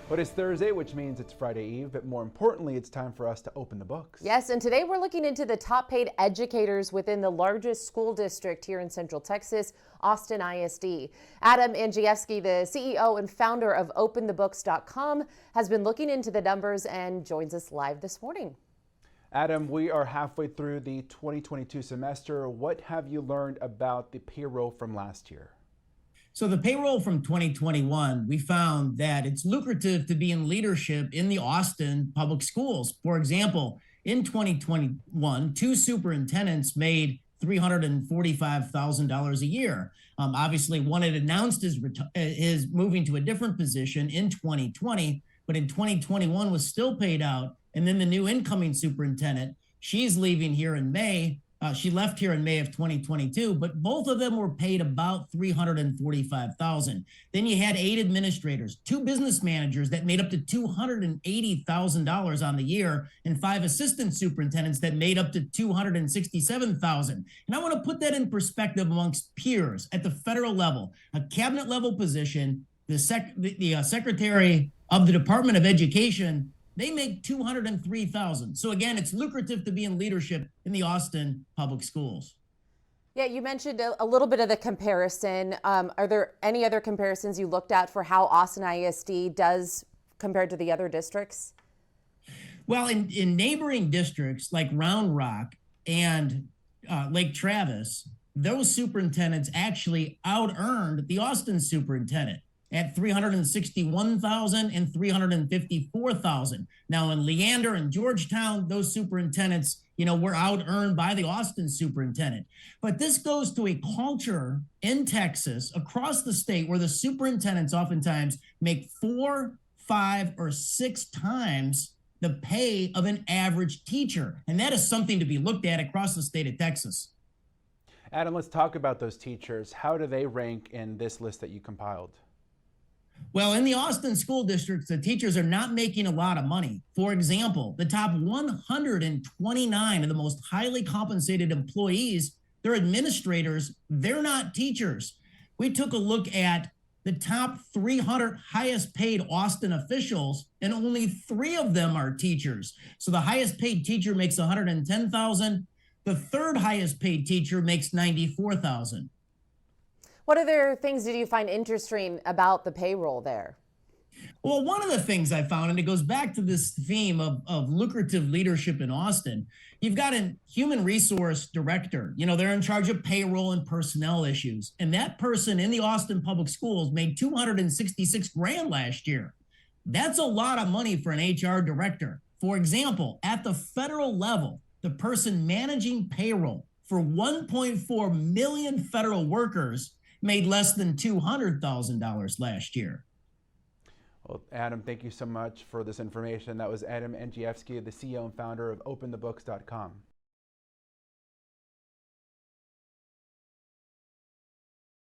But it's Thursday, which means it's Friday Eve, but more importantly, it's time for us to open the books. Yes, and today we're looking into the top paid educators within the largest school district here in Central Texas, Austin ISD. Adam Andrzejewski, the CEO and founder of OpenTheBooks.com, has been looking into the numbers and joins us live this morning. Adam, we are halfway through the 2022 semester. What have you learned about the payroll from last year? So the payroll from 2021, we found that it's lucrative to be in leadership in the Austin public schools. For example, in 2021, two superintendents made $345,000 a year. Obviously, one had announced his moving to a different position in 2020, but in 2021 was still paid out. And then the new incoming superintendent, she's leaving here in May. She left here in May of 2022, but both of them were paid about $345,000. Then you had 8 administrators, 2 business managers that made up to $280,000 on the year, and 5 assistant superintendents that made up to $267,000. And I want to put that in perspective amongst peers at the federal level, a cabinet level position, the secretary of the Department of Education, they make $203,000. So again, it's lucrative to be in leadership in the Austin public schools. Yeah, you mentioned a little bit of the comparison. Are there any other comparisons you looked at for how Austin ISD does compared to the other districts? Well, in neighboring districts like Round Rock and Lake Travis, those superintendents actually out-earned the Austin superintendent at $361,000 and $354,000. Now in Leander and Georgetown, those superintendents, were out-earned by the Austin superintendent. But this goes to a culture in Texas, across the state, where the superintendents oftentimes make 4, 5, or 6 times the pay of an average teacher. And that is something to be looked at across the state of Texas. Adam, let's talk about those teachers. How do they rank in this list that you compiled? Well, in the Austin school districts, the teachers are not making a lot of money. For example, the top 129 of the most highly compensated employees, they're administrators, they're not teachers. We took a look at the top 300 highest paid Austin officials, and only 3 of them are teachers. So the highest paid teacher makes $110,000. The third highest paid teacher makes $94,000. What other things did you find interesting about the payroll there? Well, one of the things I found, and it goes back to this theme of lucrative leadership in Austin, you've got a human resource director. They're in charge of payroll and personnel issues. And that person in the Austin public schools made $266,000 last year. That's a lot of money for an HR director. For example, at the federal level, the person managing payroll for 1.4 million federal workers made less than $200,000 last year. Well, Adam, thank you so much for this information. That was Adam Andrzejewski, the CEO and founder of OpenTheBooks.com.